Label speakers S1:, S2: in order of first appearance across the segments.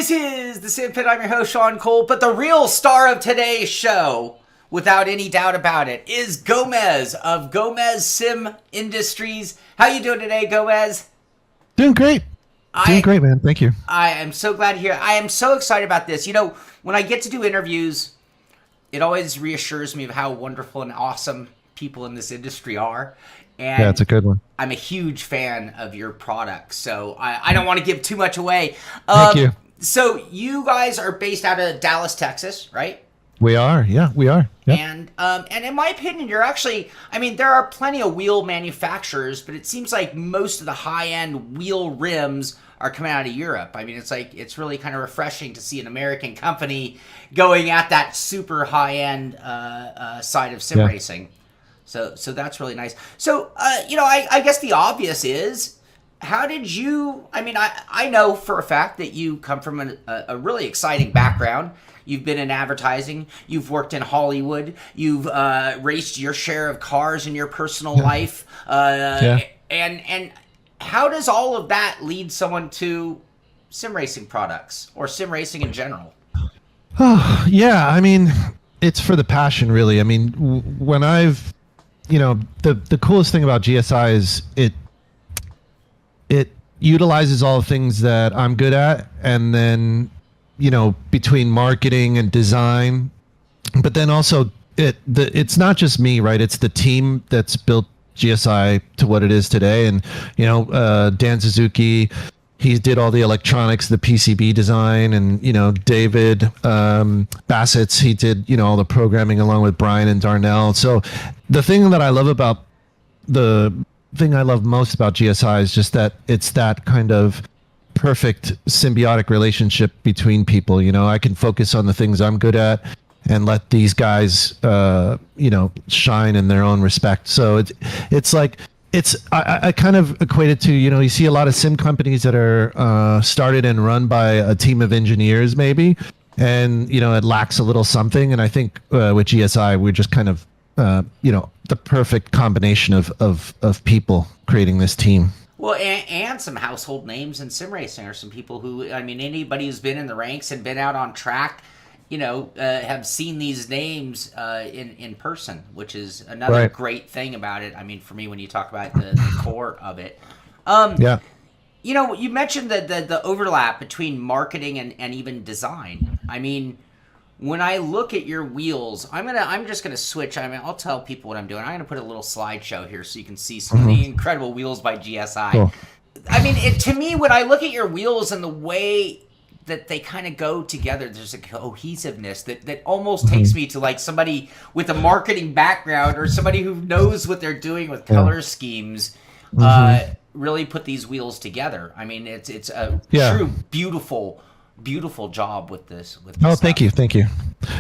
S1: This is the Simpit. I'm your host, Shaun Cole, but the real star of today's show, without any doubt about it, is Gomez of Gomez Sim Industries. How you doing today, Gomez?
S2: Doing great. Doing great, man. Thank you.
S1: I am so glad to hear. I am so excited about this. You know, when I get to do interviews, it always reassures me of how wonderful and awesome people in this industry are. And
S2: yeah, it's a good one.
S1: I'm a huge fan of your product, so I don't want to give too much away.
S2: Thank you.
S1: So you guys are based out of Dallas, Texas, right?
S2: We are. Yeah, we are. Yep.
S1: And in my opinion, you're actually, I mean, there are plenty of wheel manufacturers, but it seems like most of the high-end wheel rims are coming out of Europe. I mean, it's really kind of refreshing to see an American company going at that super high-end side of sim racing. So that's really nice. So, I guess the obvious is, how did you, I mean, I know for a fact that you come from a really exciting background. You've been in advertising. You've worked in Hollywood. You've raced your share of cars in your personal life. And how does all of that lead someone to sim racing products or sim racing in general?
S2: Oh, yeah. I mean, it's for the passion, really. I mean, when I've, the coolest thing about GSI is it utilizes all the things that I'm good at, and then between marketing and design, but then also it's not just me, right? It's the team that's built GSI to what it is today. And Dan Suzuki, he did all the electronics, the PCB design, and David Bassett's, he did all the programming along with Brian and Darnell. So the thing that I love about most about GSI is just that it's that kind of perfect symbiotic relationship between people. I can focus on the things I'm good at and let these guys shine in their own respect. So I kind of equate it to, you see a lot of sim companies that are started and run by a team of engineers maybe, and it lacks a little something. And I think with GSI we're just kind of the perfect combination of people creating this team.
S1: Well, and some household names in sim racing are some people who, I mean, anybody who's been in the ranks and been out on track, have seen these names in person, which is another great thing about it. I mean, for me, when you talk about the core of it. You mentioned the overlap between marketing and even design. I mean, when I look at your wheels, I'm just gonna switch. I mean, I'll tell people what I'm doing. I'm gonna put a little slideshow here so you can see some of the incredible wheels by GSI.
S2: Cool.
S1: I mean, to me, when I look at your wheels and the way that they kind of go together, there's a cohesiveness that almost takes me to like somebody with a marketing background or somebody who knows what they're doing with color schemes. Really put these wheels together. I mean, it's a true beautiful job with this.
S2: Thank you.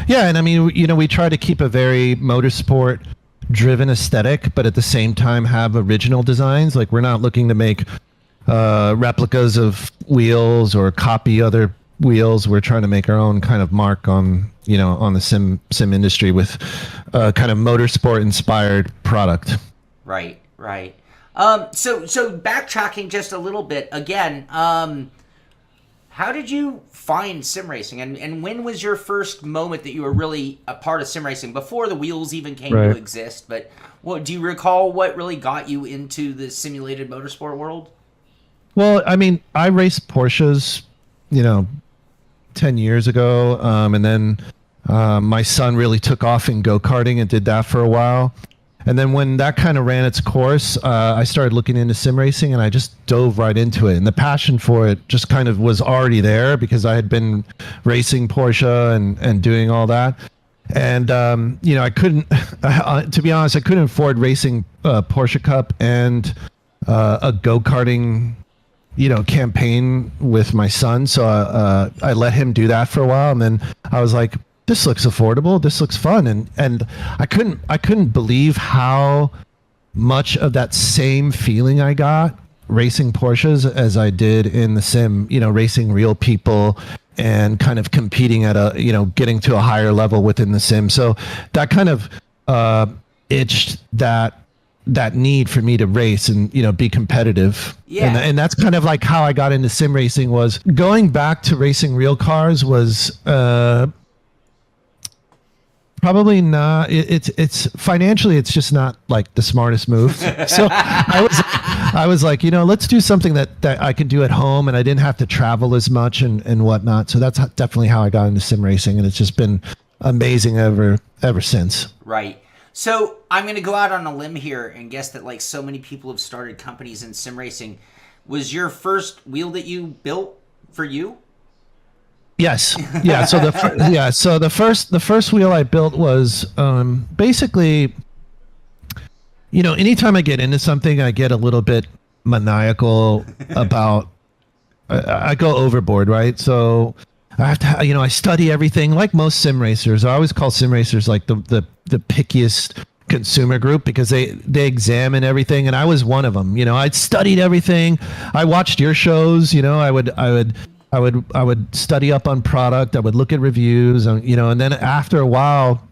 S2: Yeah, and I mean, we try to keep a very motorsport driven aesthetic, but at the same time have original designs. Like, we're not looking to make replicas of wheels or copy other wheels. We're trying to make our own kind of mark on the sim industry with kind of motorsport inspired product.
S1: Right. So backtracking just a little bit again, how did you find sim racing, and when was your first moment that you were really a part of sim racing before the wheels even came to exist? But do you recall what really got you into the simulated motorsport world?
S2: Well, I mean, I raced Porsches, 10 years ago, and then my son really took off in go-karting and did that for a while. And then when that kind of ran its course, I started looking into sim racing, and I just dove right into it. And the passion for it just kind of was already there because I had been racing Porsche and doing all that. And, I couldn't, to be honest, I couldn't afford racing Porsche Cup and a go-karting, campaign with my son. So I let him do that for a while. And then I was like, this looks affordable. This looks fun. And I couldn't believe how much of that same feeling I got racing Porsches as I did in the sim, racing real people and kind of competing at getting to a higher level within the sim. So that kind of itched that that need for me to race and be competitive.
S1: Yeah.
S2: And that's kind of like how I got into sim racing. Was going back to racing real cars was probably not. It's financially, it's just not like the smartest move. So I was like, let's do something that I can do at home, and I didn't have to travel as much and whatnot. So that's definitely how I got into sim racing, and it's just been amazing ever since.
S1: Right. So I'm going to go out on a limb here and guess that like so many people have started companies in sim racing. Was your first wheel that you built for you?
S2: Yes. Yeah. So the first wheel I built was basically, anytime I get into something, I get a little bit maniacal about. I go overboard, right? So I have to, I study everything like most sim racers. I always call sim racers like the pickiest consumer group because they examine everything, and I was one of them. I'd studied everything. I watched your shows. I would study up on product. I would look at reviews, and then after a while,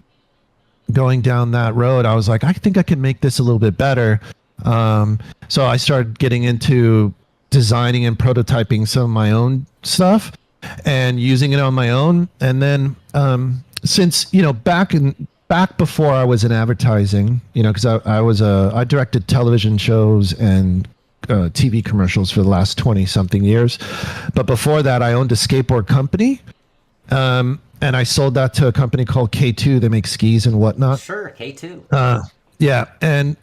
S2: going down that road, I was like, I think I can make this a little bit better. So I started getting into designing and prototyping some of my own stuff and using it on my own. And then since back before I was in advertising, because I directed television shows and TV commercials for the last 20 something years. But before that, I owned a skateboard company. And I sold that to a company called K2. They make skis and whatnot.
S1: Sure, K2.
S2: Yeah.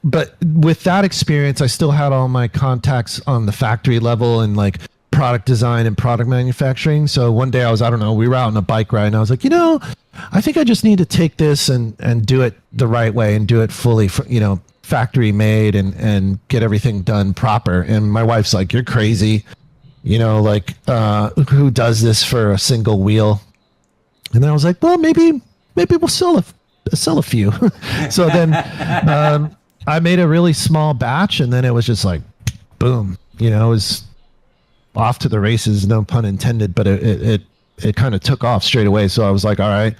S2: But with that experience, I still had all my contacts on the factory level and like product design and product manufacturing. So one day we were out on a bike ride, and I was like, I think I just need to take this and do it the right way and do it fully, factory made and get everything done proper. And my wife's like, you're crazy, who does this for a single wheel? And then I was like, well, maybe we'll sell a few. So then I made a really small batch, and then it was just like boom, it was off to the races, no pun intended, but it kind of took off straight away. So I was like, all right,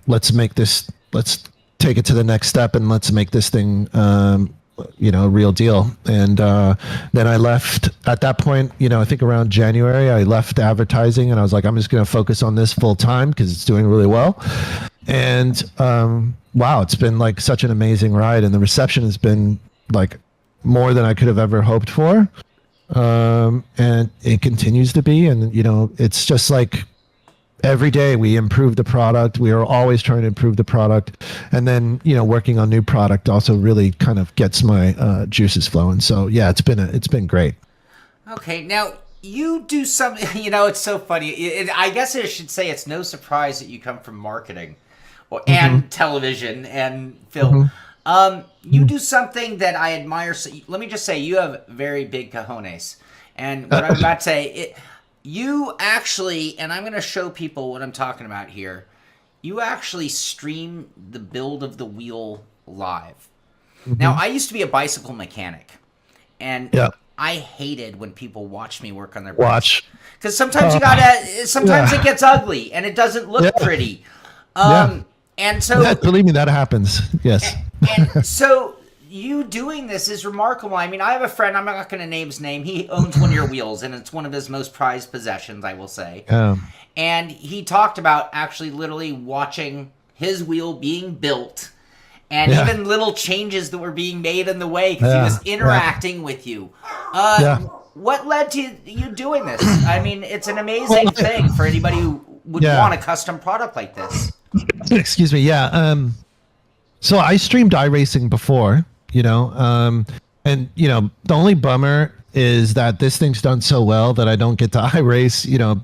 S2: let's take it to the next step, and let's make this thing, a real deal. And then I left at that point, I think around January, I left advertising, and I was like, I'm just going to focus on this full time because it's doing really well. And wow, it's been like such an amazing ride, and the reception has been like more than I could have ever hoped for. And it continues to be. And, it's just like, every day we improve the product. We are always trying to improve the product. And then, working on new product also really kind of gets my juices flowing. So yeah, it's been great.
S1: Okay. Now you do something, it's so funny. I guess I should say it's no surprise that you come from marketing and television and film. You do something that I admire. So let me just say, you have very big cojones. And what I'm about to say, you actually, and I'm going to show people what I'm talking about here, you actually stream the build of the wheel live. Now, I used to be a bicycle mechanic, and I hated when people watched me work on their bikes. Because sometimes it gets ugly, and it doesn't look pretty. And so...
S2: believe me, that happens. Yes.
S1: And so... you doing this is remarkable. I mean, I have a friend, I'm not going to name his name. He owns one of your wheels, and it's one of his most prized possessions, I will say. And he talked about actually literally watching his wheel being built and even little changes that were being made in the way because he was interacting with you. What led to you doing this? I mean, it's an amazing thing for anybody who would want a custom product like this.
S2: Excuse me. Yeah. So I streamed iRacing before. And the only bummer is that this thing's done so well that I don't get to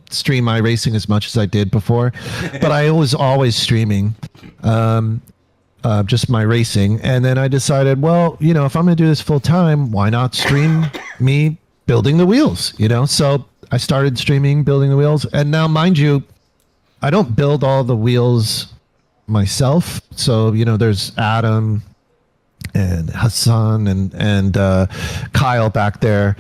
S2: stream iRacing as much as I did before. But I was always streaming just my racing. And then I decided, well, if I'm going to do this full time, why not stream me building the wheels, So I started streaming, building the wheels. And now, mind you, I don't build all the wheels myself. So, there's Adam and Hassan and Kyle back there,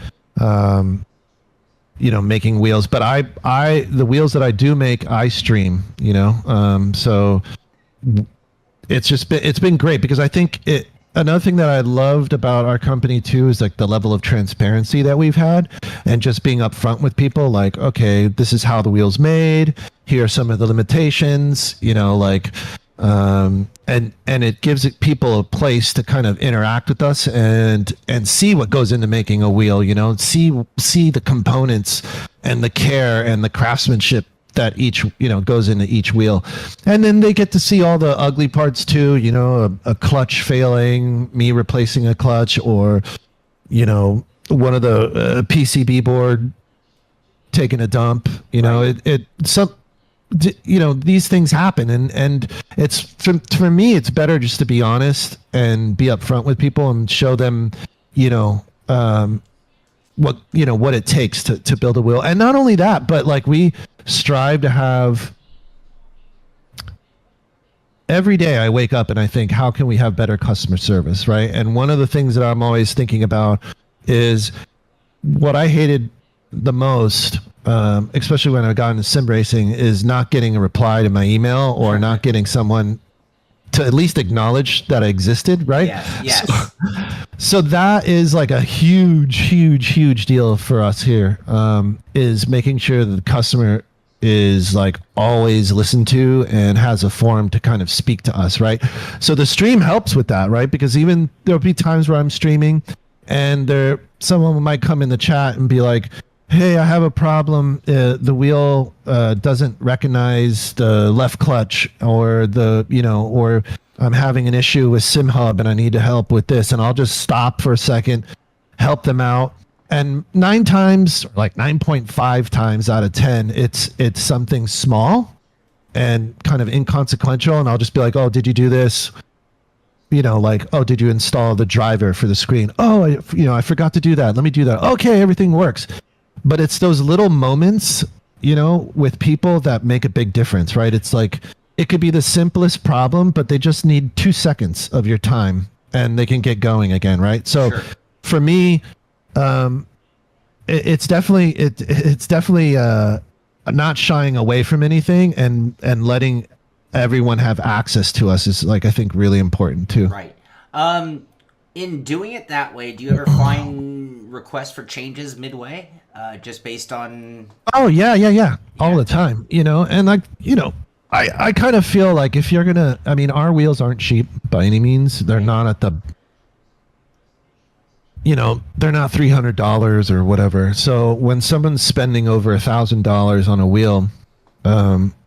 S2: making wheels. But the wheels that I do make, I stream, so it's been great because I think another thing that I loved about our company too is like the level of transparency that we've had, and just being upfront with people. Like, okay, this is how the wheel's made. Here are some of the limitations. You know, like, and it gives people a place to kind of interact with us and see what goes into making a wheel. You know, see the components and the care and the craftsmanship that each, you know, goes into each wheel. And then they get to see all the ugly parts too, you know, a clutch failing, me replacing a clutch, or, you know, one of the PCB board taking a dump. You know, you know, these things happen, and it's for me, it's better just to be honest and be upfront with people and show them, you know, what it takes to build a wheel. And not only that, but like, we strive to have, every day I wake up and I think, how can we have better customer service, right? And one of the things that I'm always thinking about is what I hated the most, especially when I got into sim racing, is not getting a reply to my email, or not getting someone to at least acknowledge that I existed, right?
S1: Yes.
S2: So that is like a huge deal for us here, is making sure that the customer is like always listened to and has a forum to kind of speak to us, right? So the stream helps with that, right? Because even there'll be times where I'm streaming and someone might come in the chat and be like, hey, I have a problem. The wheel doesn't recognize the left clutch, or or I'm having an issue with SimHub and I need to help with this. And I'll just stop for a second, help them out. And 9 times, like 9.5 times out of 10, it's something small and kind of inconsequential. And I'll just be like, oh, did you do this? You know, like, oh, did you install the driver for the screen? Oh, I forgot to do that. Let me do that. Okay, everything works. But it's those little moments, you know, with people that make a big difference, right? It's like, it could be the simplest problem, but they just need 2 seconds of your time and they can get going again, right? So
S1: Sure.
S2: For me, it's definitely not shying away from anything, and letting everyone have access to us is, like, I think, really important too.
S1: Right. In doing it that way, do you ever find requests for changes midway, just based on?
S2: Oh yeah, all the time. You know, and like, you know, I kind of feel like if you're gonna, I mean, our wheels aren't cheap by any means. They're not at the, you know, they're not $300 or whatever. So when someone's spending over $1,000 on a wheel,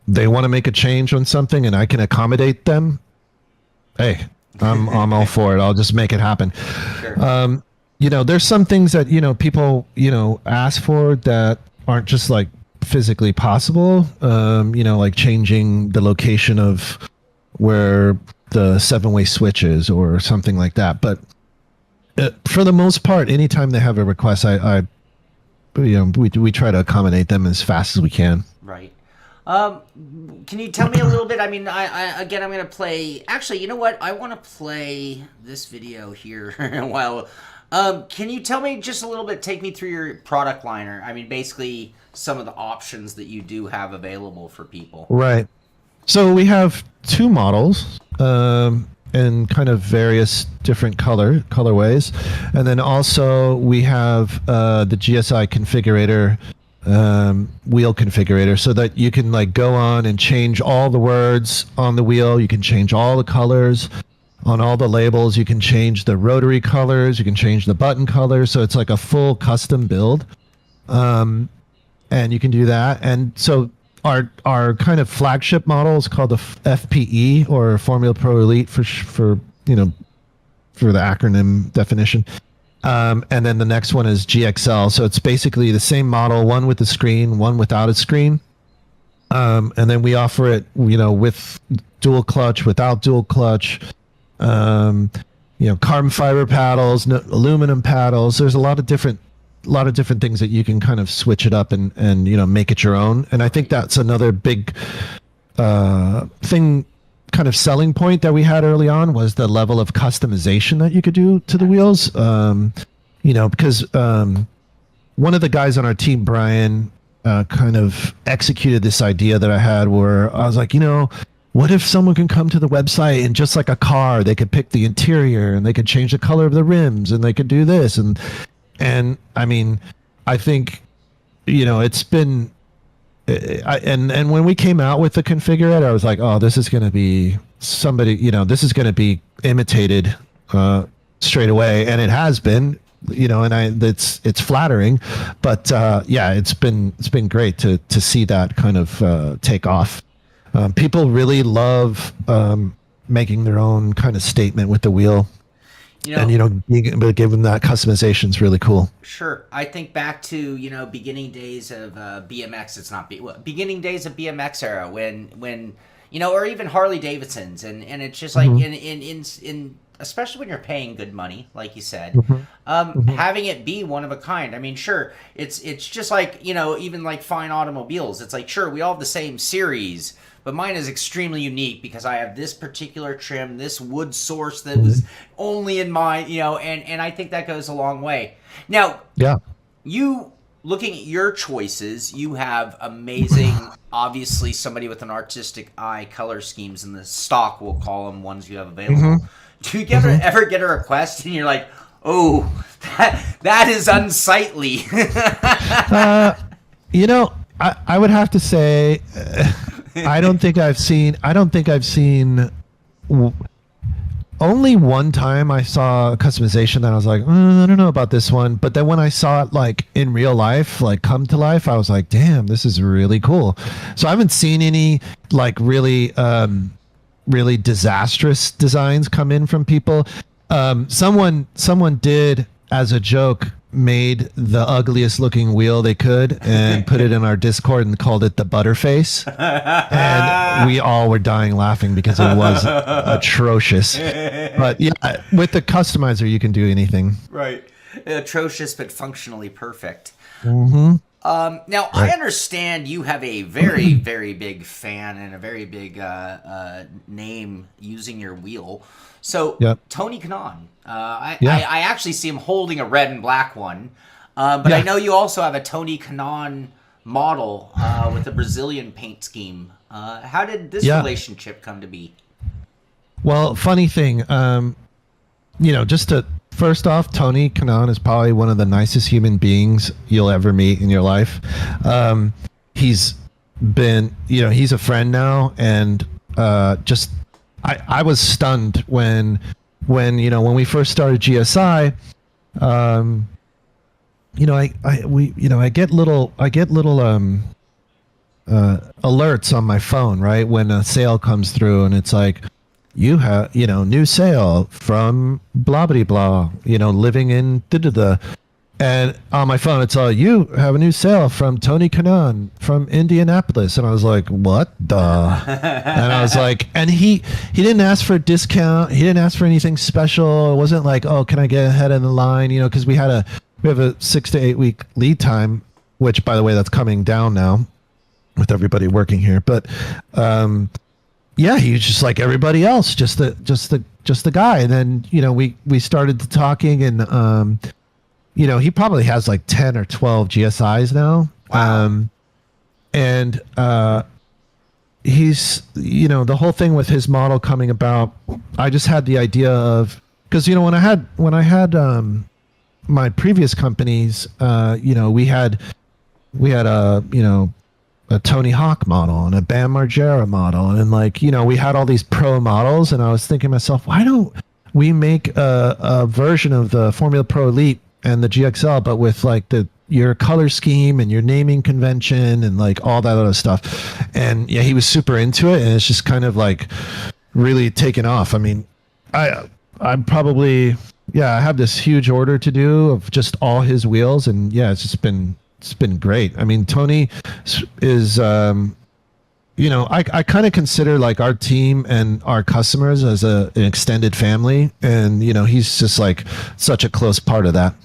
S2: they want to make a change on something and I can accommodate them, hey, I'm all for it. I'll just make it happen.
S1: Sure.
S2: You know, there's some things that, you know, people, you know, ask for that aren't just like physically possible. You know, like changing the location of where the 7-way switch is or something like that. But for the most part, anytime they have a request, I you know, we try to accommodate them as fast as we can.
S1: Right. Can you tell me a little bit? I mean, I'm going to play. Actually, you know what? I want to play this video here in a while. Can you tell me just a little bit? Take me through your product liner. I mean, basically, some of the options that you do have available for people.
S2: Right. So we have 2 models. In kind of various different colorways, and then also we have the GSI configurator, wheel configurator, so that you can like go on and change all the words on the wheel. You can change all the colors on all the labels. You can change the rotary colors. You can change the button colors. So it's like a full custom build, and you can do that. And so our kind of flagship model is called the FPE, or Formula Pro Elite, for you know, for the acronym definition. And then the next one is GXL. So it's basically the same model, one with a screen, one without a screen. And then we offer it, you know, with dual clutch, without dual clutch, you know, carbon fiber paddles, aluminum paddles. There's a lot of different things that you can kind of switch it up and you know, make it your own. And I think that's another big thing, kind of selling point that we had early on, was the level of customization that you could do to the wheels. You know, because one of the guys on our team, Brian, kind of executed this idea that I had, where I was like, you know, what if someone can come to the website and just like a car, they could pick the interior and they could change the color of the rims and they could do this and I mean, I think it's been and when we came out with the configure, I was like, oh, this is going to be somebody, this is going to be imitated straight away, and it has been, and it's flattering, but yeah, it's been great to see that kind of take off. People really love making their own kind of statement with the wheel. And being able to give them that customization is really cool.
S1: Sure. I think back to beginning days of BMX. It's not beginning days of BMX era when or even Harley Davidsons, and it's just like in especially when you're paying good money, like you said, having it be one of a kind. I mean, sure, it's just like even like fine automobiles. It's like, sure, we all have the same series, but mine is extremely unique because I have this particular trim, this wood source that was only in mine, and I think that goes a long way. Now,
S2: yeah,
S1: you looking at your choices, you have amazing, obviously somebody with an artistic eye, color schemes in the stock, we'll call them, ones you have available. Do you ever get a request and you're like, oh, that is unsightly?
S2: I would have to say, I don't think I've seen. Only one time I saw a customization that I was like, I don't know about this one. But then when I saw it like in real life, like come to life, I was like, damn, this is really cool. So I haven't seen any like really disastrous designs come in from people. Someone did, as a joke, made the ugliest looking wheel they could and put it in our Discord and called it the Butterface, and we all were dying laughing because it was atrocious. But yeah, with the customizer you can do anything.
S1: Right. Atrocious but functionally perfect.
S2: Mm-hmm.
S1: Now, I understand you have a very, very big fan and a very big name using your wheel. So, Tony Kanaan, I actually see him holding a red and black one, but I know you also have a Tony Kanaan model with a Brazilian paint scheme. How did this relationship come to be?
S2: Well, funny thing, first off, Tony Kanaan is probably one of the nicest human beings you'll ever meet in your life. He's been, he's a friend now, and I was stunned when we first started GSI. I get little alerts on my phone, right, when a sale comes through, and it's like, you have, new sale from blah blah blah, living in da-da-da. And on my phone, it's all, you have a new sale from Tony Kanaan from Indianapolis. And I was like, what the? And I was like, and he didn't ask for a discount. He didn't ask for anything special. It wasn't like, oh, can I get ahead of the line? Because we have a 6 to 8 week lead time, which, by the way, that's coming down now with everybody working here. But, yeah, he was just like everybody else, just the guy. And then, we started talking, and, he probably has like 10 or 12 GSIs now.
S1: Wow.
S2: And he's, the whole thing with his model coming about, I just had the idea of, because, when I had my previous companies, we had a Tony Hawk model and a Bam Margera model, and we had all these pro models, and I was thinking to myself, why don't we make a version of the Formula Pro Elite and the GXL, but with your color scheme and your naming convention and all that other stuff. And yeah, he was super into it, and it's just kind of really taken off. I mean, I'm probably, I have this huge order to do of just all his wheels, and yeah, it's been great. I mean, Tony is, I kind of consider our team and our customers as an extended family, and he's just such a close part of that.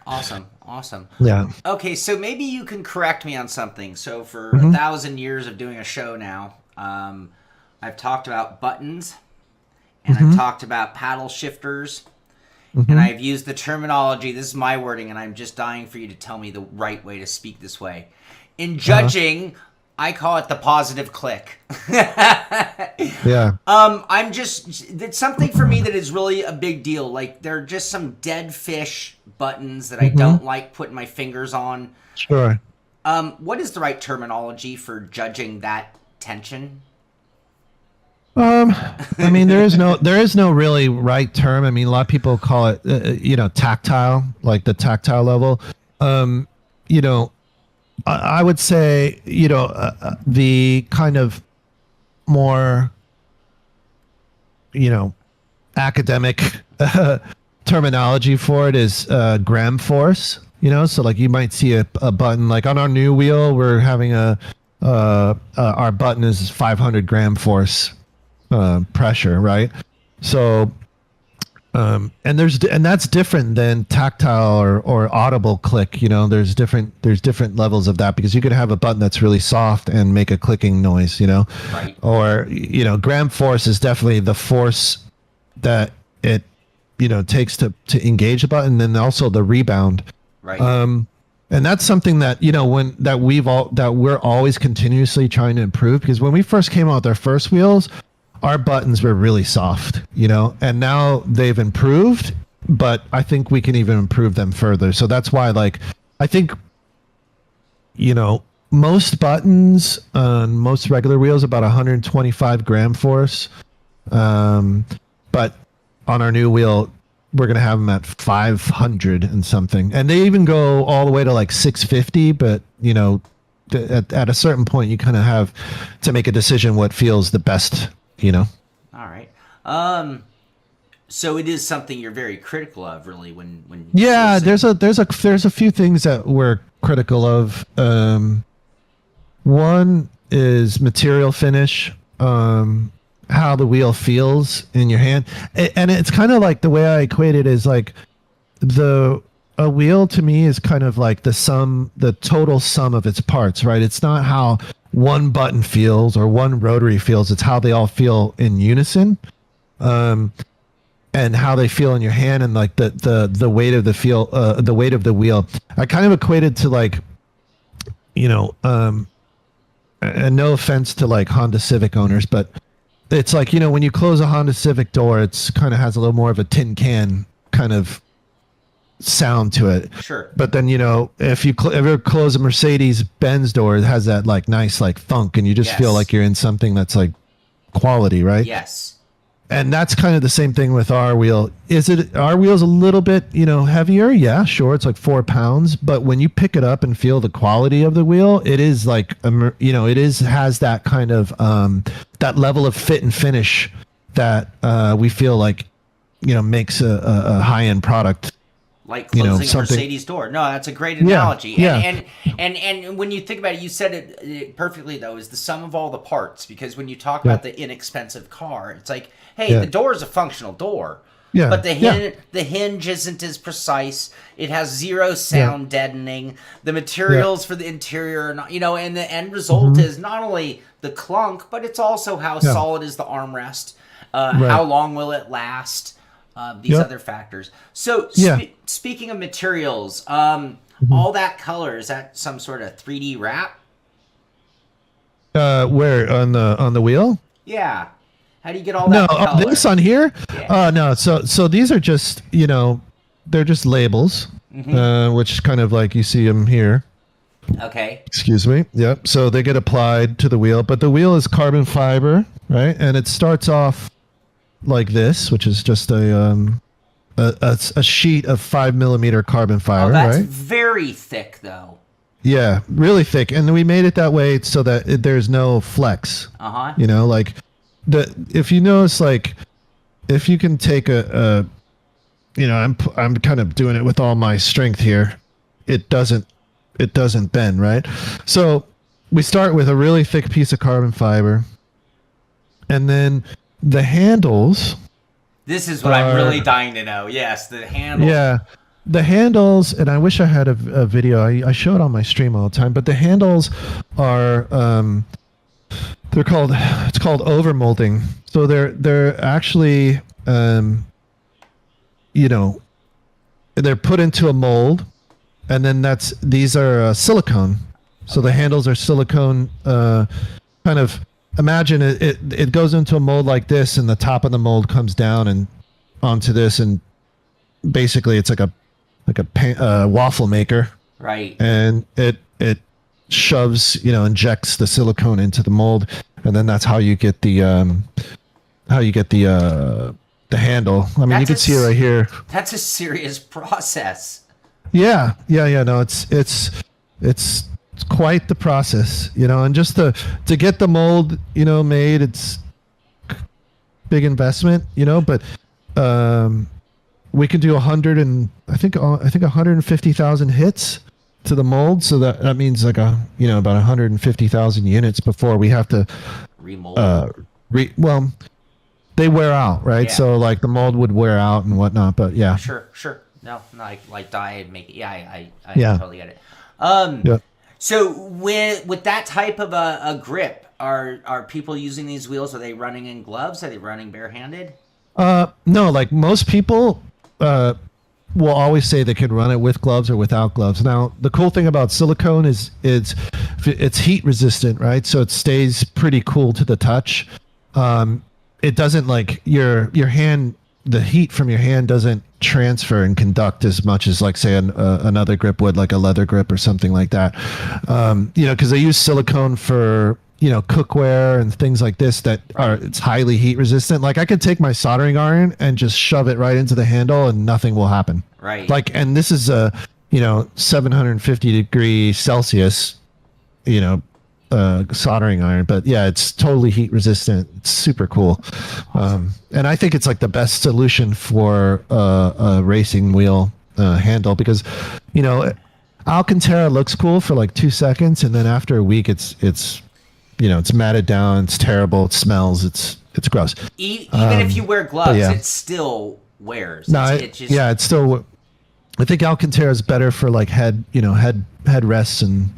S1: Awesome.
S2: Yeah.
S1: Okay, so maybe you can correct me on something. So for 1,000 years of doing a show now, I've talked about buttons, and I've talked about paddle shifters, and I've used the terminology, this is my wording, and I'm just dying for you to tell me the right way to speak this way. In judging I call it the positive click.
S2: Yeah.
S1: I'm just, it's something for me that is really a big deal. Like, there are just some dead fish buttons that I don't like putting my fingers on.
S2: Sure.
S1: What is the right terminology for judging that tension?
S2: I mean, there is no really right term. I mean, a lot of people call it, tactile, like the tactile level. You know, I would say, the kind of more, academic terminology for it is gram force. So like you might see a button like on our new wheel, we're having our button is 500 gram force pressure, right? So and that's different than tactile or audible click. There's different levels of that, because you could have a button that's really soft and make a clicking noise,
S1: Right.
S2: or gram force is definitely the force that it takes to engage a button, and also the rebound.
S1: Right.
S2: And that's something that we're always continuously trying to improve, because when we first came out with our first wheels, our buttons were really soft, and now they've improved, but I think we can even improve them further. So that's why, like, I think, most buttons on most regular wheels about 125 gram force, but on our new wheel, we're going to have them at 500 and something, and they even go all the way to like 650. But at a certain point, you kind of have to make a decision what feels the best.
S1: All right. So it is something you're very critical of, really, when
S2: yeah,
S1: sourcing.
S2: there's a few things that we're critical of. One is material finish, how the wheel feels in your hand, and it's kind of like, the way I equate it is like a wheel to me is kind of like the total sum of its parts, right? It's not how one button feels or one rotary feels, it's how they all feel in unison, and how they feel in your hand, and like the weight of the weight of the wheel. I kind of equated to like, and no offense to like Honda Civic owners, but it's like, when you close a Honda Civic door, it's kind of has a little more of a tin can kind of sound to it.
S1: Sure.
S2: But then, if you ever close a Mercedes Benz door, it has that like nice like thunk, and you just feel like you're in something that's like quality, right?
S1: Yes.
S2: And that's kind of the same thing with our wheel. Our wheel's a little bit, heavier? Yeah, sure. It's like 4 pounds, but when you pick it up and feel the quality of the wheel, it is like, has that kind of, that level of fit and finish that we feel like, makes a high-end product.
S1: Like closing a
S2: something.
S1: Mercedes door. No, that's a great analogy.
S2: Yeah.
S1: And when you think about it, you said it perfectly, though, is the sum of all the parts. Because when you talk about the inexpensive car, it's like, hey, the door is a functional door.
S2: Yeah.
S1: But the hinge isn't as precise. It has zero sound deadening. The materials for the interior are not, and the end result is not only the clunk, but it's also how solid is the armrest. How long will it last? These other factors. So speaking of materials, all that color, is that some sort of 3D wrap?
S2: Where on the wheel?
S1: Yeah. How do you get all that color?
S2: No, this on here?
S1: Yeah.
S2: No. So these are just, they're just labels, which kind of like you see them here.
S1: Okay.
S2: Excuse me. Yep. So they get applied to the wheel, but the wheel is carbon fiber, right? And it starts off like this, which is just a sheet of 5mm carbon fiber,
S1: that's
S2: right?
S1: very thick, though.
S2: Yeah, really thick. And we made it that way so that there's no flex. Like if you notice, like if you can take I'm kind of doing it with all my strength here. It doesn't bend, right? So we start with a really thick piece of carbon fiber, and then the handles.
S1: This is what I'm really dying to know. Yes, the handles.
S2: Yeah, the handles, and I wish I had a video. I show it on my stream all the time, but the handles are it's called overmolding. So they're actually they're put into a mold, and then these are silicone. So the handles are silicone. Kind of imagine it goes into a mold like this, and the top of the mold comes down and onto this, and basically it's like a waffle maker.
S1: Right.
S2: And it shoves, injects the silicone into the mold, and then that's how you get the handle. I mean, you can see it right here.
S1: That's a serious process.
S2: Yeah. No, it's quite the process, and just to get the mold, made, it's big investment, but we can do 150,000 hits to the mold, so that means like about 150,000 units before we have to
S1: remold.
S2: Well, they wear out, right?
S1: Yeah.
S2: So like the mold would wear out and whatnot, but yeah.
S1: Sure. No, like dye and make it. Yeah, I totally get it.
S2: Yeah.
S1: So with that type of a grip, are people using these wheels? Are they running in gloves? Are they running barehanded?
S2: No, like most people will always say they can run it with gloves or without gloves. Now, the cool thing about silicone is it's heat resistant, right? So it stays pretty cool to the touch. It doesn't like your hand, the heat from your hand doesn't transfer and conduct as much as like say another grip would, like a leather grip or something like that. Because they use silicone for cookware and things like this it's highly heat resistant. Like I could take my soldering iron and just shove it right into the handle and nothing will happen.
S1: Right.
S2: Like, and this is 750 degrees Celsius, soldering iron, but yeah, it's totally heat resistant. It's super cool. And I think it's like the best solution for a racing wheel handle, because Alcantara looks cool for like 2 seconds, and then after a week it's matted down, it's terrible, it smells, it's gross.
S1: Even if you wear gloves, it still wears.
S2: No, it's still. I think Alcantara is better for like head rests and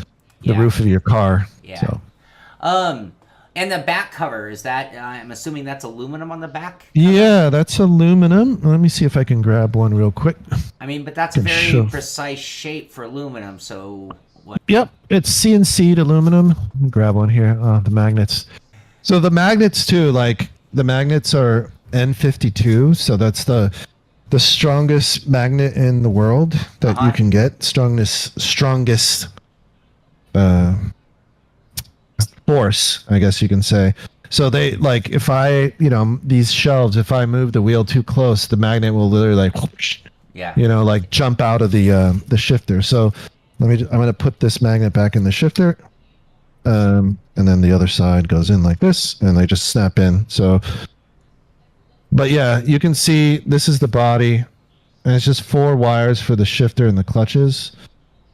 S2: the roof of your car.
S1: Yeah.
S2: So.
S1: And the back cover, is that, I'm assuming that's aluminum on the back?
S2: Yeah, that's aluminum. Let me see if I can grab one real quick.
S1: I mean, but that's a very precise shape for aluminum, so...
S2: Yep, it's CNC'd aluminum. Let me grab one here. The magnets. So the magnets too, like the magnets are N52, so that's the strongest magnet in the world that you can get. Strongest force, I guess you can say. So they like, if I, these shelves, if I move the wheel too close, the magnet will literally like, like jump out of the shifter. So I'm going to put this magnet back in the shifter. And then the other side goes in like this, and they just snap in. So, but yeah, you can see this is the body, and it's just 4 wires for the shifter and the clutches.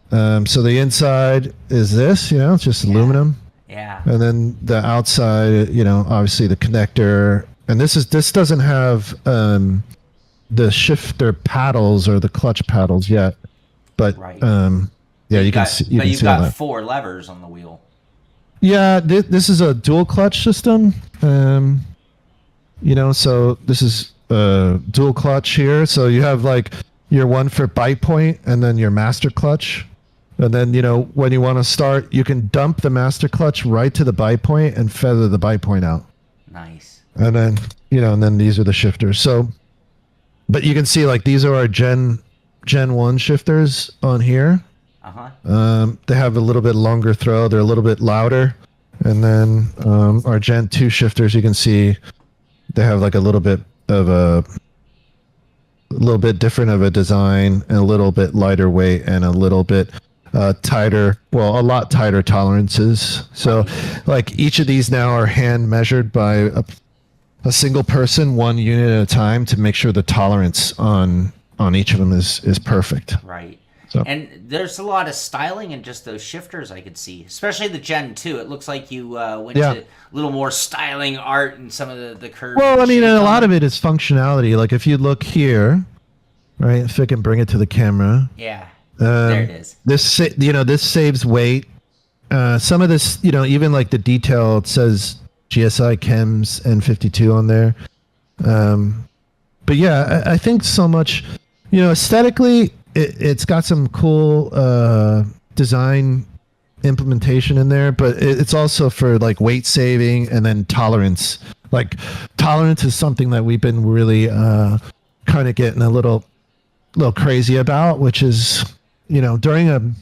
S2: So the inside is this, it's just aluminum.
S1: Yeah.
S2: And then the outside, obviously the connector, and this doesn't have the shifter paddles or the clutch paddles yet, but yeah, you can see.
S1: But you've got 4 levers on the wheel.
S2: Yeah, this is a dual clutch system. So this is dual clutch here. So you have like your one for bite point, and then your master clutch. And then, when you want to start, you can dump the master clutch right to the bite point and feather the bite point out.
S1: Nice.
S2: And then, and then these are the shifters. So, but you can see like these are our Gen 1 shifters on here. They have a little bit longer throw. They're a little bit louder. And then our Gen 2 shifters, you can see they have like a little bit different of a design, and a little bit lighter weight, and a little bit tighter, a lot tighter tolerances. So like each of these now are hand measured by a single person, 1 unit at a time, to make sure the tolerance on each of them is perfect.
S1: Right.
S2: So.
S1: And there's a lot of styling in just those shifters I could see, especially the Gen 2. It looks like you went to a little more styling art in some of the curves.
S2: Well, I mean, and a lot of it is functionality. Like if you look here, right, if I can bring it to the camera.
S1: Yeah, there it is.
S2: This saves weight. Some of this, even like the detail, it says GSI Chems N52 on there. But yeah, I think so much, aesthetically, it's got some cool design implementation in there, but it's also for like weight saving and then tolerance. Like tolerance is something that we've been really kind of getting a little crazy about, which is, during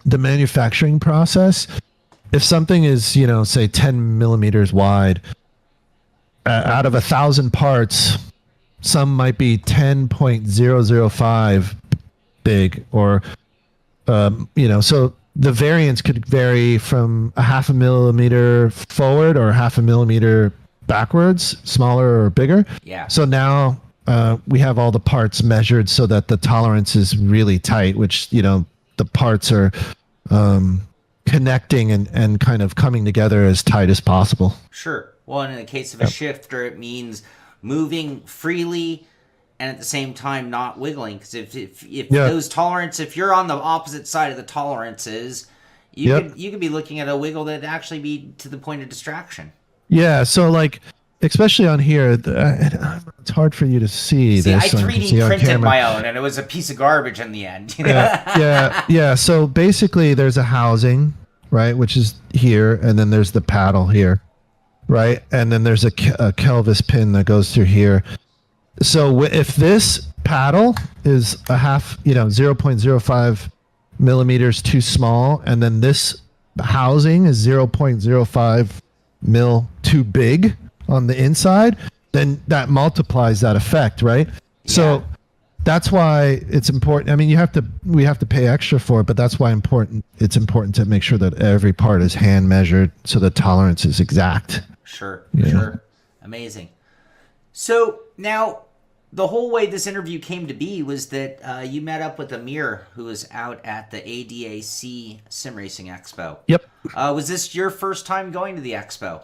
S2: the manufacturing process, if something is, say 10 millimeters wide, out of 1,000 parts, some might be 10.005 big, or so the variance could vary from a 0.5 millimeter forward or 0.5 millimeter backwards, smaller or bigger.
S1: Yeah.
S2: So now we have all the parts measured so that the tolerance is really tight, which, the parts are connecting and kind of coming together as tight as possible.
S1: Sure. Well, in the case of a shifter, it means moving freely and at the same time not wiggling. Because if those tolerance, if you're on the opposite side of the tolerances, you could be looking at a wiggle that actually be to the point of distraction. Yeah.
S2: So like, especially on here, it's hard for you to see this.
S1: I 3D printed my own, and it was a piece of garbage in the end.
S2: Yeah. So basically, there's a housing, right, which is here, and then there's the paddle here, right, and then there's a Kelvis pin that goes through here. So if this paddle is a 0.05 millimeters too small, and then this housing is 0.05 mil too big on the inside, then that multiplies that effect, right? Yeah. So that's why it's important. I mean, we have to pay extra for it, but that's why it's important to make sure that every part is hand measured so the tolerance is exact.
S1: Sure. Amazing. So now the whole way this interview came to be was that you met up with Ameer, who was out at the ADAC Sim Racing Expo.
S2: Yep.
S1: Was this your first time going to the expo?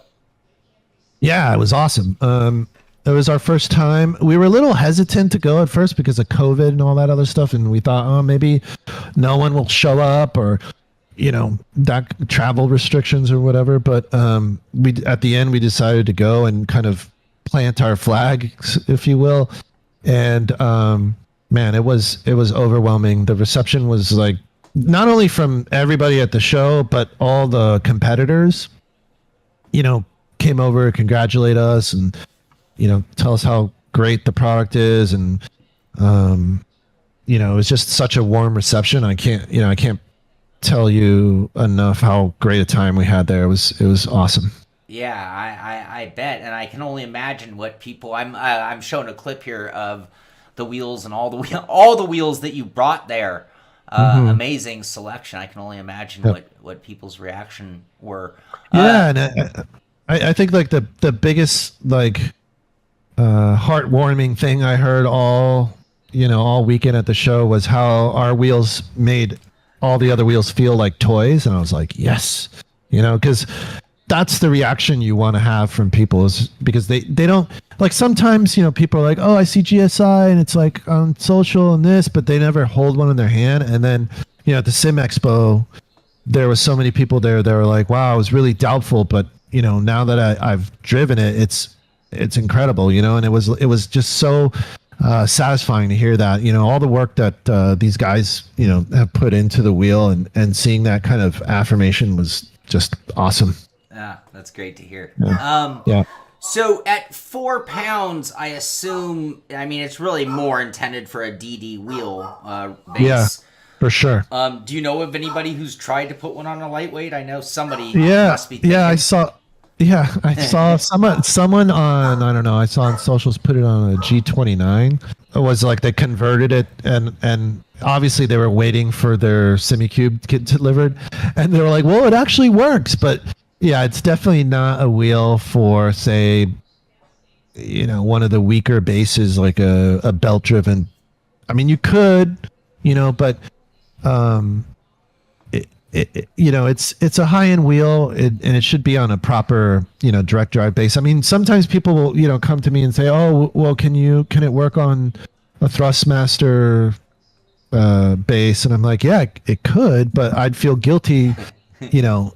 S2: Yeah, it was awesome. It was our first time. We were a little hesitant to go at first because of COVID and all that other stuff. And we thought, maybe no one will show up, or, that travel restrictions or whatever. But at the end, we decided to go and kind of plant our flag, if you will. And man, it was overwhelming. The reception was like, not only from everybody at the show, but all the competitors, came over, congratulate us, and tell us how great the product is, and it was just such a warm reception. I can't tell you enough how great a time we had there. It was awesome.
S1: Yeah, I bet, and I can only imagine what people. I'm showing a clip here of the wheels and all the wheels that you brought there. Amazing selection. I can only imagine what people's reaction were.
S2: And I think like the biggest heartwarming thing I heard all weekend at the show was how our wheels made all the other wheels feel like toys, and I was like, yes, because that's the reaction you want to have from people, is because they don't like, sometimes people are like, oh, I see GSI and it's like on social and this, but they never hold one in their hand. And then at the Sim Expo, there was so many people there that were like, wow, I was really doubtful, but now that I've driven it, it's incredible, and it was just so satisfying to hear that, all the work that these guys, have put into the wheel, and seeing that kind of affirmation was just awesome.
S1: Yeah, that's great to hear.
S2: Yeah.
S1: So at 4 pounds, I assume, it's really more intended for a DD wheel base.
S2: Yeah, for sure.
S1: Do you know of anybody who's tried to put one on a lightweight? I know somebody must be thinking.
S2: Yeah, I saw someone on, I don't know, I saw on socials put it on a G29. It was like they converted it, and obviously they were waiting for their SimiCube to get delivered, and they were like, well, it actually works. But yeah, it's definitely not a wheel for, say, one of the weaker bases, like a belt driven. You could, but it's a high-end wheel, and it should be on a proper, direct drive base. Sometimes people will, come to me and say, oh, well, can it work on a Thrustmaster base? And I'm like, yeah, it could, but I'd feel guilty,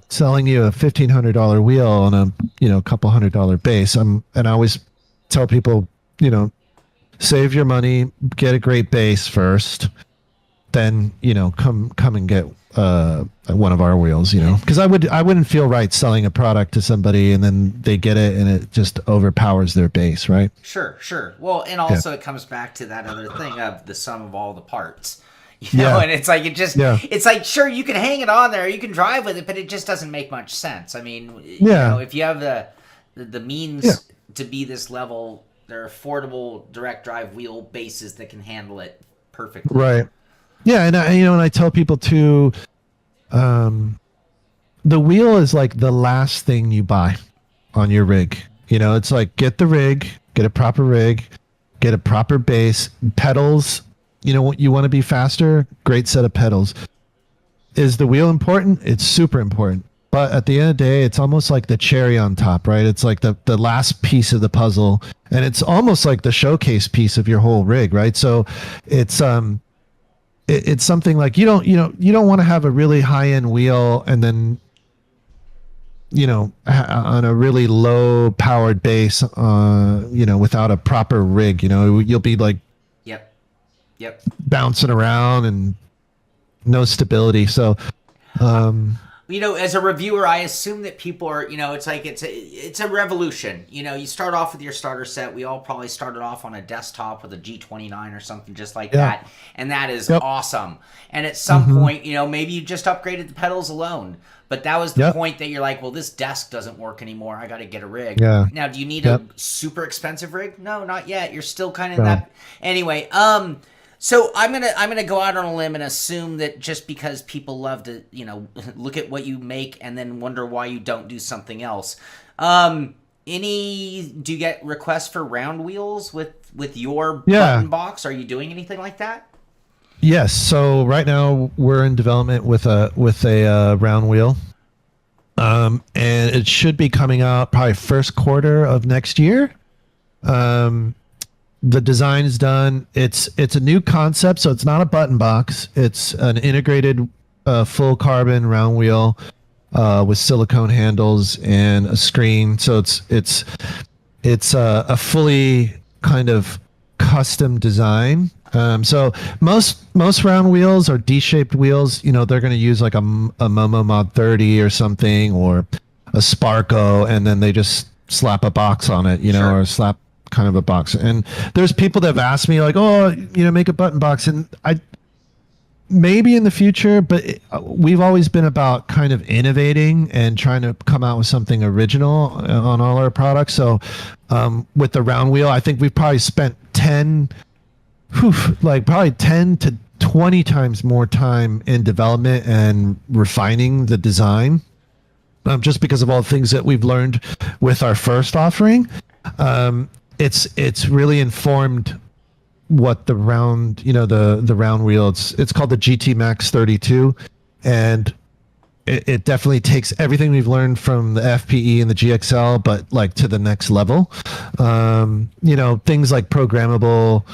S2: selling you a $1,500 wheel on a, couple $100 base. And I always tell people, save your money, get a great base first, then, come and get one of our wheels, because I wouldn't feel right selling a product to somebody and then they get it and it just overpowers their base, right?
S1: Sure. Well, and also it comes back to that other thing of the sum of all the parts. And it's like it's like, sure, you can hang it on there, you can drive with it, but it just doesn't make much sense. I mean, if you have the means to be this level, there are affordable direct drive wheel bases that can handle it perfectly.
S2: Right. Yeah, and I tell people too, the wheel is like the last thing you buy on your rig. It's like, get the rig, get a proper rig, get a proper base, pedals. You want to be faster, great set of pedals. Is the wheel important? It's super important. But at the end of the day, it's almost like the cherry on top, right? It's like the last piece of the puzzle, and it's almost like the showcase piece of your whole rig, right? So it's it's something like you don't want to have a really high end wheel and then on a really low powered base, without a proper rig. You'll be like
S1: Yep.
S2: bouncing around and no stability. So,
S1: as a reviewer, I assume that people are, it's like it's a revolution. You start off with your starter set. We all probably started off on a desktop with a G29 or something just like that, and that is awesome. And at some point, maybe you just upgraded the pedals alone, but that was the point that you're like, well, this desk doesn't work anymore. I got to get a rig.
S2: Yeah.
S1: Now, do you need a super expensive rig? No, not yet. You're still kind of that. Anyway, so I'm gonna go out on a limb and assume that just because people love to, look at what you make and then wonder why you don't do something else. Do you get requests for round wheels with your button box? Are you doing anything like that?
S2: Yes. So right now we're in development with a round wheel, and it should be coming out probably first quarter of next year. The design is done. It's a new concept, so it's not a button box. It's an integrated full carbon round wheel with silicone handles and a screen. So it's a fully kind of custom design. So most round wheels are D-shaped wheels. They're going to use like a Momo Mod 30 or something, or a Sparco, and then they just slap a box on it, or slap kind of a box. And there's people that have asked me like, oh, make a button box, and I maybe in the future, but we've always been about kind of innovating and trying to come out with something original on all our products. So with the round wheel, I think we've probably spent 10 to 20 times more time in development and refining the design, just because of all the things that we've learned with our first offering. It's really informed what the round, the round wheel, it's called the GT Max 32, and it definitely takes everything we've learned from the FPE and the GXL, but like to the next level. Things like programmable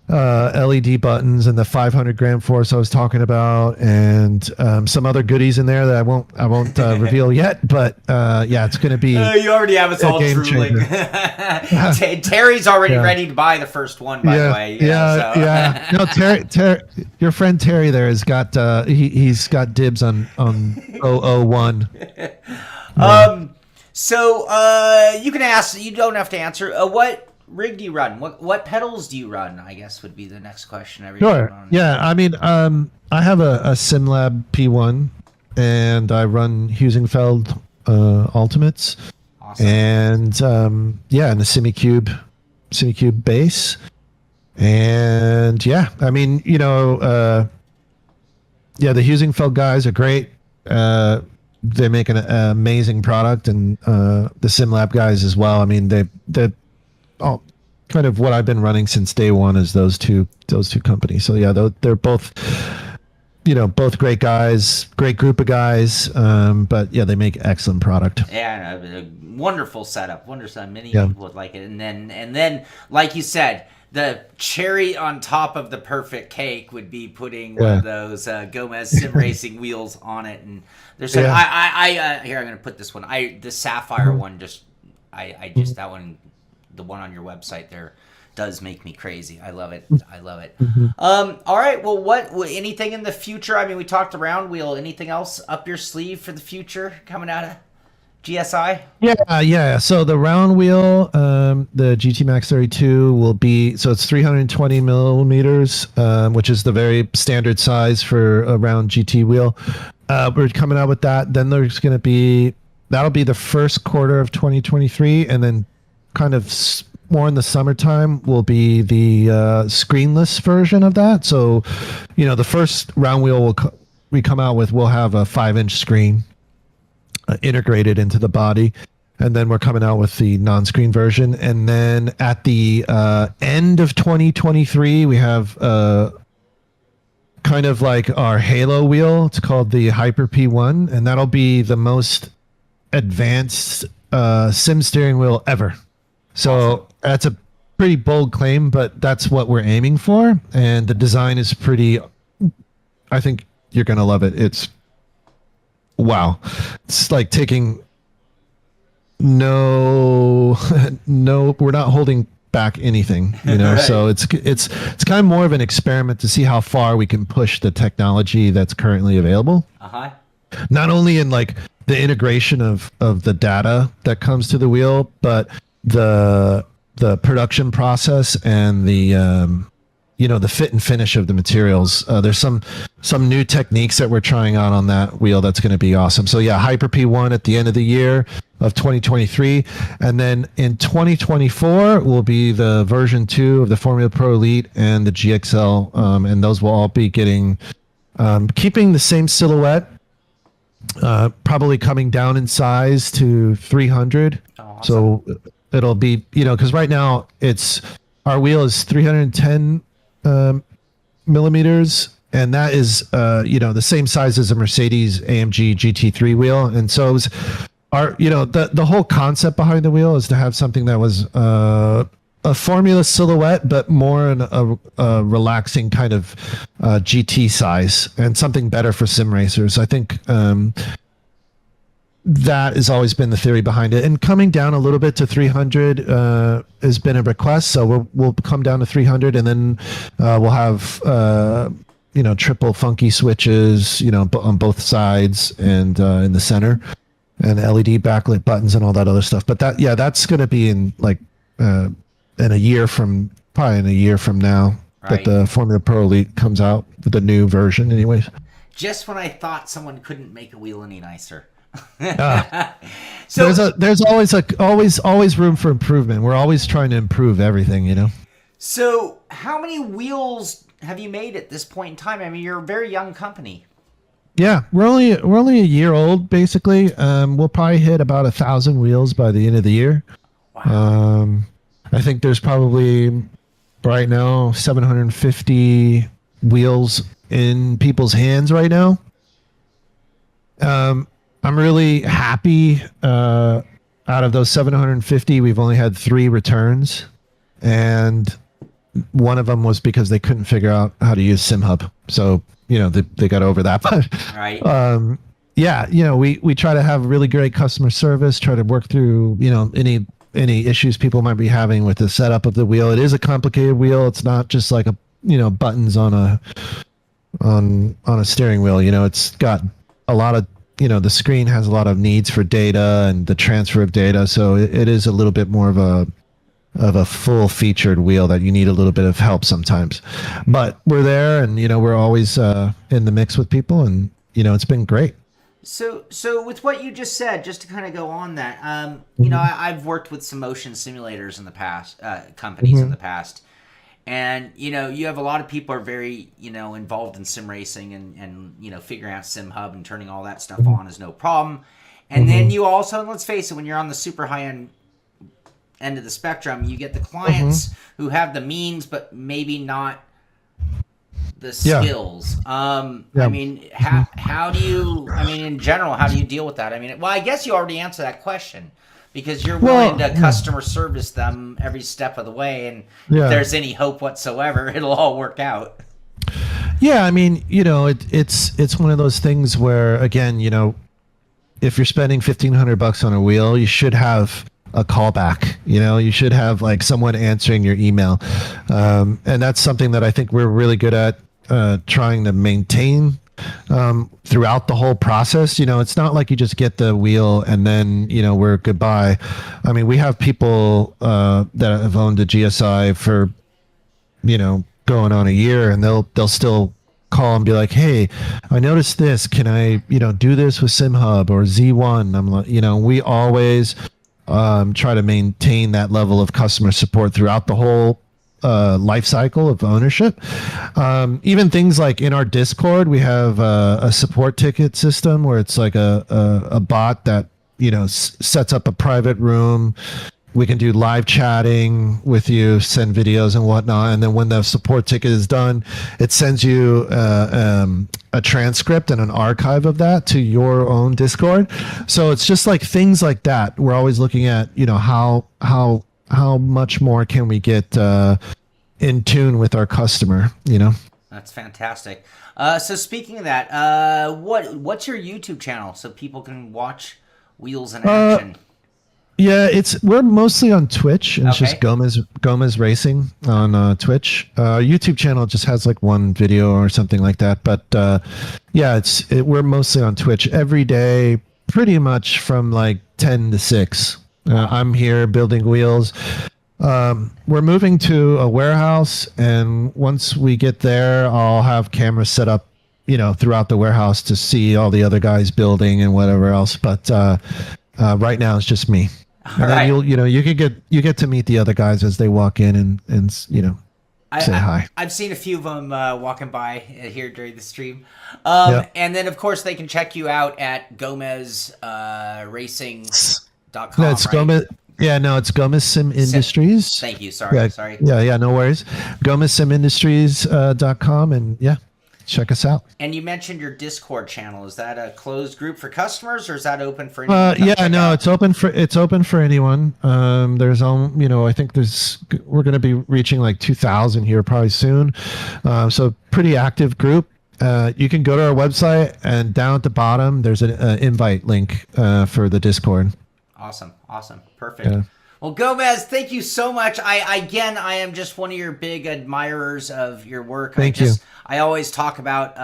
S2: LED buttons and the 500 gram force I was talking about, and some other goodies in there that I won't reveal yet. But it's going to be.
S1: You already have us all drooling. Terry's already ready to buy the first one. By the way.
S2: No, Terry, your friend Terry there has got he's got dibs on 001.
S1: So you can ask. You don't have to answer. What rig do you run? What pedals do you run? I guess would be the next question.
S2: Sure. Yeah. I mean, I have a SimLab P1, and I run Husingfeld Ultimates.
S1: Awesome.
S2: And and the SimiCube base. And I mean, the Husingfeld guys are great. They make an amazing product, and the SimLab guys as well. I mean, they're kind of what I've been running since day one is those two companies. So they're both both great guys, great group of guys. But they make excellent product.
S1: Yeah, a wonderful setup. Many people would like it. And then like you said, the cherry on top of the perfect cake would be putting one of those Gomez Sim Racing wheels on it. And there's here, I'm going to put this one. The Sapphire one, that one, the one on your website there, does make me crazy. I love it. I love it.
S2: Mm-hmm.
S1: All right. Well, what anything in the future? I mean, we talked the round wheel. Anything else up your sleeve for the future coming out of GSI?
S2: Yeah. So the round wheel, the GT Max 32 will be, so it's 320 millimeters, which is the very standard size for a round GT wheel. We're coming out with that. Then there's going to be, that'll be the first quarter of 2023, and then kind of more in the summertime will be the screenless version of that. So, the first round wheel we come out with will have a 5-inch screen integrated into the body, and then we're coming out with the non-screen version. And then at the end of 2023, we have kind of like our halo wheel. It's called the Hyper P1, and that'll be the most advanced sim steering wheel ever. So that's a pretty bold claim, but that's what we're aiming for. And the design is pretty, I think you're going to love it. It's, wow. It's like taking no, we're not holding back anything, right. So it's kind of more of an experiment to see how far we can push the technology that's currently available. Not only in like the integration of the data that comes to the wheel, but the production process and the the fit and finish of the materials. There's some new techniques that we're trying out on that wheel that's going to be awesome. So yeah, Hyper P1 at the end of the year of 2023, and then in 2024 will be the version 2 of the Formula Pro Elite and the GXL, and those will all be getting keeping the same silhouette, probably coming down in size to 300. Awesome. So it'll be, because right now our wheel is 310 millimeters, and that is the same size as a Mercedes AMG GT3 wheel. And so it was the whole concept behind the wheel is to have something that was a Formula silhouette, but more in a relaxing kind of GT size, and something better for sim racers. I think that has always been the theory behind it. And coming down a little bit to 300 has been a request. So we'll come down to 300, and then we'll have triple funky switches, on both sides and in the center, and LED backlit buttons and all that other stuff. But that's going to be in like in a year from now, right, that the Formula Pro Elite comes out with the new version. Anyways,
S1: just when I thought someone couldn't make a wheel any nicer.
S2: So there's always room for improvement. We're always trying to improve everything,
S1: So how many wheels have you made at this point in time? I mean, you're a very young company.
S2: Yeah, we're only a year old, basically. We'll probably hit about 1,000 wheels by the end of the year. Wow. I think there's probably right now 750 wheels in people's hands right now. I'm really happy. Out of those 750, we've only had 3 returns, and one of them was because they couldn't figure out how to use SimHub. So, they got over that. But,
S1: right.
S2: We try to have really great customer service, try to work through, any issues people might be having with the setup of the wheel. It is a complicated wheel. It's not just like buttons on a steering wheel. It's got a lot of, the screen has a lot of needs for data and the transfer of data. So it is a little bit more of a full featured wheel that you need a little bit of help sometimes. But we're there, and, we're always in the mix with people, and, it's been great.
S1: So with what you just said, just to kind of go on that, I've worked with some motion simulators in the past, companies in the past. And, you have a lot of people are very, involved in sim racing and figuring out SimHub and turning all that stuff on is no problem. And then you also, let's face it, when you're on the super high end of the spectrum, you get the clients who have the means, but maybe not the skills. I mean, how do you, in general, how do you deal with that? I mean, well, I guess you already answered that question, because you're willing to customer service them every step of the way, and if there's any hope whatsoever, it'll all work out.
S2: Yeah, I mean, it's one of those things where, again, if you're spending $1,500 on a wheel, you should have a callback. You should have like someone answering your email, and that's something that I think we're really good at trying to maintain throughout the whole process. It's not like you just get the wheel and then we're goodbye. I mean, we have people that have owned a GSI for going on a year, and they'll still call and be like, hey, I noticed this, can I do this with SimHub or Z1? I'm like, we always try to maintain that level of customer support throughout the whole life cycle of ownership. Even things like in our Discord, we have a support ticket system where it's like a bot that sets up a private room. We can do live chatting with you, send videos and whatnot, and then when the support ticket is done, it sends you a transcript and an archive of that to your own Discord. So it's just like things like that. We're always looking at how much more can we get in tune with our customer.
S1: That's fantastic. So speaking of that, what's your YouTube channel so people can watch wheels in action?
S2: Yeah, we're mostly on Twitch, and it's
S1: Okay.
S2: just Gomez Racing on Twitch. YouTube channel just has like one video or something like that, but yeah, we're mostly on Twitch every day, pretty much from like 10 to 6. I'm here building wheels. We're moving to a warehouse, and once we get there, I'll have cameras set up, throughout the warehouse to see all the other guys building and whatever else. But right now it's just me. And then you get to meet the other guys as they walk in and say hi.
S1: I've seen a few of them walking by here during the stream.
S2: Yeah.
S1: And then, of course, they can check you out at GomezRacing.com.
S2: No, it's
S1: right?
S2: Gomez. Yeah, no, it's Gomez Sim Industries.
S1: Thank you. Sorry.
S2: Yeah,
S1: Sorry.
S2: Yeah, no worries. GomezSimIndustries.com, and yeah, check us out.
S1: And you mentioned your Discord channel. Is that a closed group for customers, or is that open for anyone?
S2: It's open for anyone. There's I think we're going to be reaching like 2,000 here probably soon. So pretty active group. You can go to our website, and down at the bottom there's an invite link for the Discord.
S1: Awesome. Perfect.
S2: Yeah.
S1: Well, Gomez, thank you so much. I am just one of your big admirers of your work.
S2: Thank you.
S1: I always talk about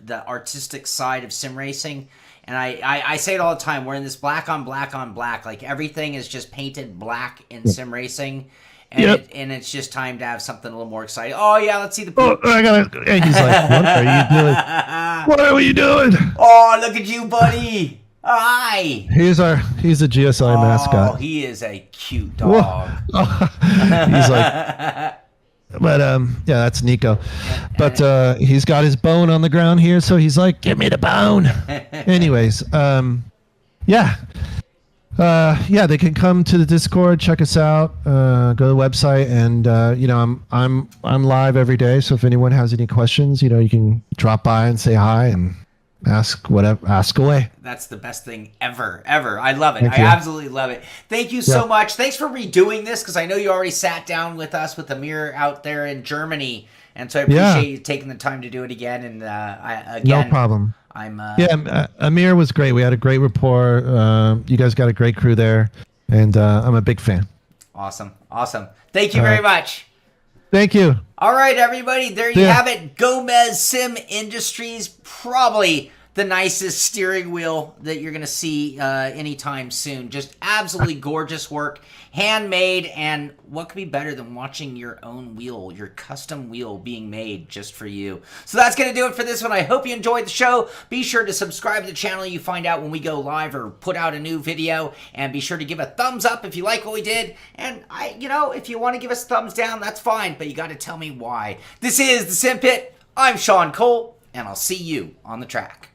S1: the artistic side of sim racing, and I say it all the time. We're in this black on black on black. Like everything is just painted black in sim racing, and it's just time to have something a little more exciting. Oh yeah, let's see the.
S2: Oh, I gotta. And he's like, "What are you doing? What are you doing?"
S1: Oh, look at you, buddy. Hi.
S2: He's a GSI mascot.
S1: Oh, he is a cute dog.
S2: He's like, but yeah, that's Nico. But he's got his bone on the ground here, so he's like, give me the bone. Anyways, yeah, they can come to the Discord, check us out, go to the website, and I'm live every day. So if anyone has any questions, you can drop by and say hi and ask away.
S1: That's the best thing ever. I love it.
S2: Thank
S1: I
S2: you.
S1: absolutely love it. Thank you so much. Thanks for redoing this, because I know you already sat down with us with Ameer out there in Germany, and so I appreciate you taking the time to do it again. And
S2: No problem. Ameer was great. We had a great rapport. You guys got a great crew there, and I'm a big fan.
S1: Awesome. Thank you very much.
S2: Thank you.
S1: All right, everybody. There you have it. Gomez Sim Industries, probably the nicest steering wheel that you're going to see anytime soon. Just absolutely gorgeous work, handmade, and what could be better than watching your own wheel, your custom wheel being made just for you. So that's going to do it for this one. I hope you enjoyed the show. Be sure to subscribe to the channel. You find out when we go live or put out a new video, and be sure to give a thumbs up if you like what we did. And if you want to give us a thumbs down, that's fine, but you got to tell me why. This is the Simpit. I'm Shaun Cole, and I'll see you on the track.